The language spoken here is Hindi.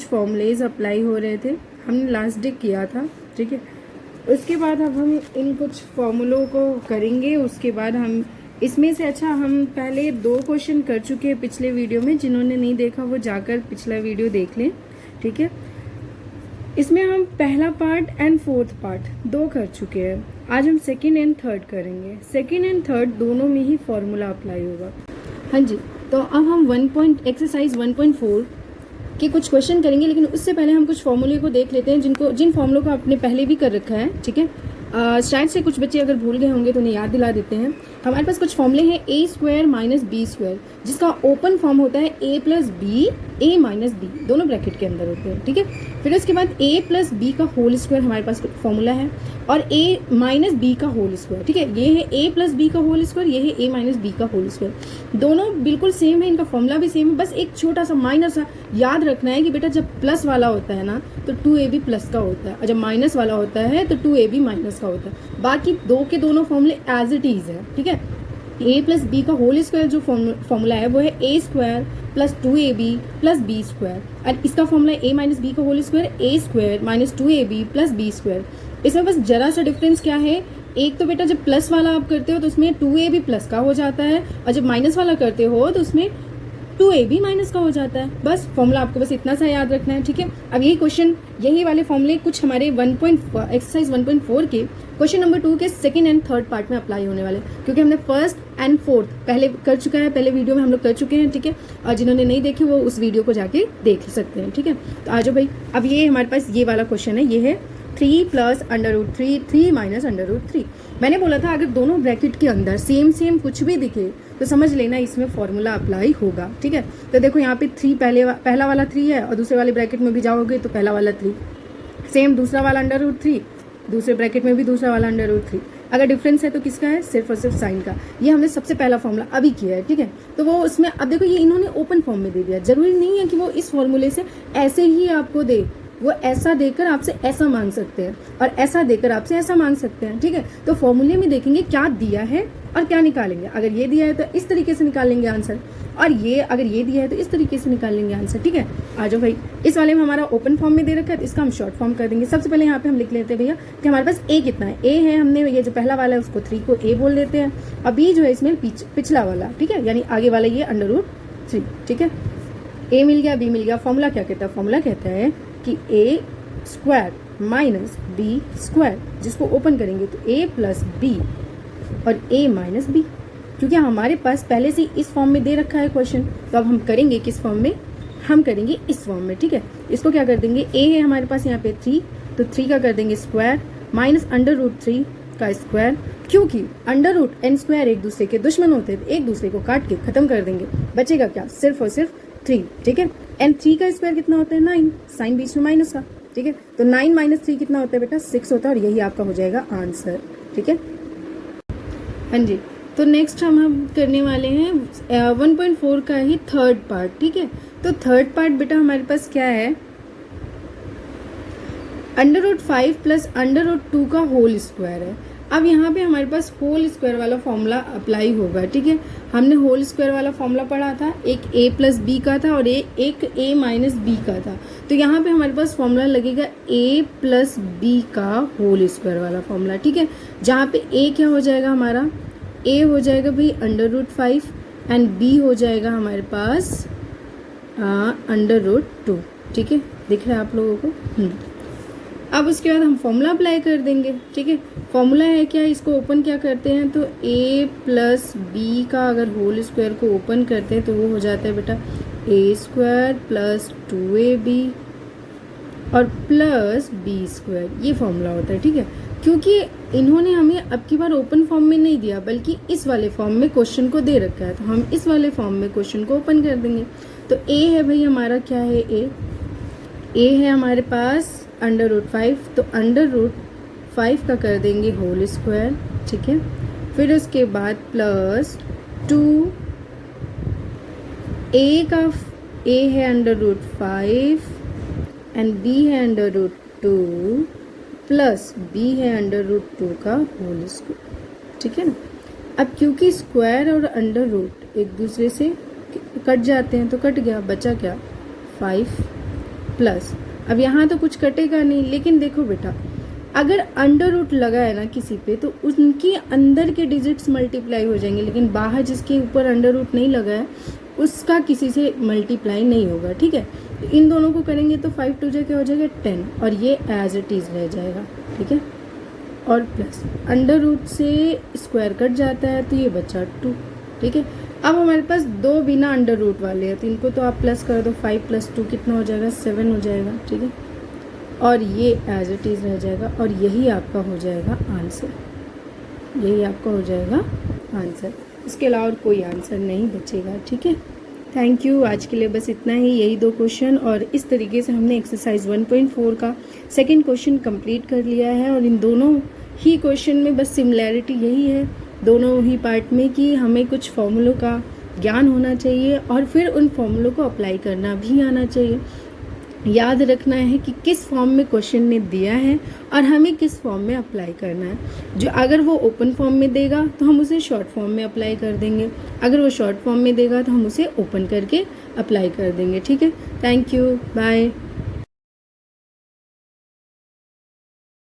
फॉर्मूलेज अप्लाई हो रहे थे, हमने लास्ट डे किया था, ठीक है। उसके बाद अब हम इन कुछ फॉर्मूलों को करेंगे। उसके बाद हम इसमें से हम पहले 2 क्वेश्चन कर चुके हैं पिछले वीडियो में, जिन्होंने नहीं देखा वो जाकर पिछला वीडियो देख लें, ठीक है। इसमें हम पहला पार्ट एंड 4th पार्ट 2 कर चुके हैं। आज हम 2nd एंड 3rd करेंगे। 2nd एंड 3rd दोनों में ही फॉर्मूला अप्लाई होगा। हाँ जी, तो अब हम एक्सरसाइज 1.4 के कुछ क्वेश्चन करेंगे, लेकिन उससे पहले हम कुछ फॉर्मूले को देख लेते हैं जिन फॉर्मूलों को आपने पहले भी कर रखा है, ठीक है। शायद से कुछ बच्चे अगर भूल गए होंगे तो उन्हें याद दिला देते हैं। हमारे पास कुछ फॉर्मूले हैं a² - b², जिसका ओपन फॉर्म होता है a + b, a - b, दोनों ब्रैकेट के अंदर होते हैं, ठीक है। फिर उसके बाद a + b का होल स्क्वायर हमारे पास फॉर्मूला है, और a - b का होल स्क्वायर, ठीक है। ये है a + b का होल स्क्वायर, ये है a - b का होल स्क्वायर। दोनों बिल्कुल सेम है, इनका फॉर्मूला भी सेम है। बस एक छोटा सा माइनर सा याद रखना है कि बेटा जब प्लस वाला होता है ना तो 2ab प्लस का होता है, और जब माइनस वाला होता है तो 2ab माइनस का होता है। बाकी दो के दोनों फॉर्मूले एज इट इज है, ठीक है। a + b का होल स्क्वायर जो फॉर्मूला है वो है a² + 2ab + b², और इसका फॉर्मूला a - b का whole square a² - 2ab + b²। इसमें बस जरा सा डिफरेंस क्या है, एक तो बेटा जब प्लस वाला आप करते हो तो उसमें 2ab प्लस का हो जाता है, और जब माइनस वाला करते हो तो उसमें 2ab माइनस का हो जाता है। बस फॉर्मूला आपको बस इतना सा याद रखना है, ठीक है। अब यही वाले फॉर्मूले कुछ हमारे एक्सरसाइज 1.4 के क्वेश्चन नंबर 2 के 2nd एंड 3rd पार्ट में अप्लाई होने वाले, क्योंकि हमने 1st एंड 4th पहले कर चुका है, पहले वीडियो में हम लोग कर चुके हैं, ठीक है। और जिन्होंने नहीं देखे वो उस वीडियो को जाके देख सकते हैं, ठीक है। तो आ जाओ भाई, अब ये हमारे पास ये वाला क्वेश्चन है, ये है 3 + √3 3 - √3। मैंने बोला था अगर दोनों ब्रैकेट के अंदर सेम कुछ भी दिखे तो समझ लेना इसमें फॉर्मूला अप्लाई होगा, ठीक है। तो देखो यहाँ पे 3 पहला वाला 3 है, और दूसरे वाले ब्रैकेट में भी जाओगे तो पहला वाला 3 सेम, दूसरा वाला √3, दूसरे ब्रैकेट में भी दूसरा वाला √3। अगर डिफरेंस है तो किसका है, सिर्फ और सिर्फ साइन का। ये हमने सबसे पहला फॉर्मूला अभी किया है, ठीक है। तो वो उसमें अब देखो ये इन्होंने ओपन फॉर्म में दे दिया, जरूरी नहीं है कि वो इस फॉर्मूले से ऐसे ही आपको दे, वो ऐसा देकर आपसे ऐसा मांग सकते हैं और ऐसा देकर आपसे ऐसा मांग सकते हैं, ठीक है। तो फॉर्मूले में देखेंगे क्या दिया है और क्या निकालेंगे। अगर ये दिया है तो इस तरीके से निकालेंगे आंसर, और ये अगर ये दिया है तो इस तरीके से निकालेंगे आंसर, ठीक है। आ जाओ भाई, इस वाले में हमारा ओपन फॉर्म में दे रखा है तो इसका हम शॉर्ट फॉर्म कर देंगे। सबसे पहले यहाँ पे हम लिख लेते हैं भैया कि हमारे पास a कितना है। a है, हमने ये जो पहला वाला है उसको 3 को a बोल देते हैं, और b जो है इसमें पिछला वाला, ठीक है, यानी आगे वाला ये √3, ठीक है। a मिल गया, b मिल गया। फॉर्मूला क्या कहता है, फॉर्मूला कहता है कि a² - b², जिसको ओपन करेंगे तो a + b और a - b, क्योंकि हमारे पास पहले से इस फॉर्म में दे रखा है क्वेश्चन। तो अब हम करेंगे किस फॉर्म में, हम करेंगे इस फॉर्म में, ठीक है। इसको क्या कर देंगे, a है हमारे पास यहाँ पे 3, तो 3 का कर देंगे स्क्वायर माइनस √3 का स्क्वायर, क्योंकि √n² एक दूसरे के दुश्मन होते हैं, एक दूसरे को काट के खत्म कर देंगे। बचेगा क्या, सिर्फ और सिर्फ 3, ठीक है। एंड 3 का स्क्वायर कितना होता है, 9, साइन बीच में माइनस का, ठीक है। तो 9 - 3 कितना होता है बेटा, 6 होता है, और यही आपका हो जाएगा आंसर, ठीक है। हाँ जी, तो नेक्स्ट हम करने वाले हैं 1.4 का ही 3rd पार्ट, ठीक है। तो 3rd पार्ट बेटा हमारे पास क्या है, √5 + √2 का होल स्क्वायर है। अब यहाँ पे हमारे पास होल स्क्वायर वाला फॉर्मूला अप्लाई होगा, ठीक है। हमने होल स्क्वायर वाला फॉर्मूला पढ़ा था, एक a + b का था और एक a - b का था। तो यहाँ पे हमारे पास फॉर्मूला लगेगा a + b का होल स्क्वायर वाला फॉर्मूला, ठीक है। जहाँ पे a क्या हो जाएगा हमारा, a हो जाएगा भाई √5 एंड b हो जाएगा हमारे पास √2, ठीक है। दिख रहा है आप लोगों को। अब उसके बाद हम फॉर्मूला अप्लाई कर देंगे, ठीक है। फॉर्मूला है क्या, इसको ओपन क्या करते हैं तो a + b का अगर होल स्क्वायर को ओपन करते हैं तो वो हो जाता है बेटा a² + 2ab और प्लस b², ये फॉर्मूला होता है, ठीक है। क्योंकि इन्होंने हमें अब की बार ओपन फॉर्म में नहीं दिया बल्कि इस वाले फॉर्म में क्वेश्चन को दे रखा है, तो हम इस वाले फॉर्म में क्वेश्चन को ओपन कर देंगे। तो a है भाई हमारा, क्या है a है हमारे पास √5, तो √5 का कर देंगे होल स्क्वायर, ठीक है। फिर उसके बाद प्लस 2, a है √5 एंड b है √2 प्लस b है √2 का होल स्क्वायर, ठीक है ना। अब क्योंकि स्क्वायर और अंडर रूट एक दूसरे से कट जाते हैं तो कट गया, बचा क्या 5, प्लस, अब यहाँ तो कुछ कटेगा नहीं, लेकिन देखो बेटा अगर अंडर रूट लगा है ना किसी पे तो उनकी अंदर के डिजिट्स मल्टीप्लाई हो जाएंगे, लेकिन बाहर जिसके ऊपर अंडर रूट नहीं लगा है उसका किसी से मल्टीप्लाई नहीं होगा, ठीक है। तो इन दोनों को करेंगे तो 5 2 क्या हो जाएगा 10 और ये एज इट इज़ रह जाएगा, ठीक है। और प्लस अंडर रूट से स्क्वायर कट जाता है तो ये बचा 2, ठीक है। अब हमारे पास दो बिना अंडर रूट वाले हैं तो इनको तो आप प्लस कर दो, 5 + 2 कितना हो जाएगा 7 हो जाएगा, ठीक है। और ये एज इट इज़ रह जाएगा और यही आपका हो जाएगा आंसर, यही आपका हो जाएगा आंसर। इसके अलावा और कोई आंसर नहीं बचेगा, ठीक है। थैंक यू, आज के लिए बस इतना ही, यही 2 क्वेश्चन। और इस तरीके से हमने एक्सरसाइज 1.4 का सेकंड क्वेश्चन कंप्लीट कर लिया है। और इन दोनों ही क्वेश्चन में बस सिमिलैरिटी यही है दोनों ही पार्ट में कि हमें कुछ फॉर्मूलों का ज्ञान होना चाहिए और फिर उन फॉर्मूलों को अप्लाई करना भी आना चाहिए। याद रखना है कि किस फॉर्म में क्वेश्चन ने दिया है और हमें किस फॉर्म में अप्लाई करना है। जो अगर वो ओपन फॉर्म में देगा तो हम उसे शॉर्ट फॉर्म में अप्लाई कर देंगे, अगर वो शॉर्ट फॉर्म में देगा तो हम उसे ओपन करके अप्लाई कर देंगे, ठीक है। Thank you, bye.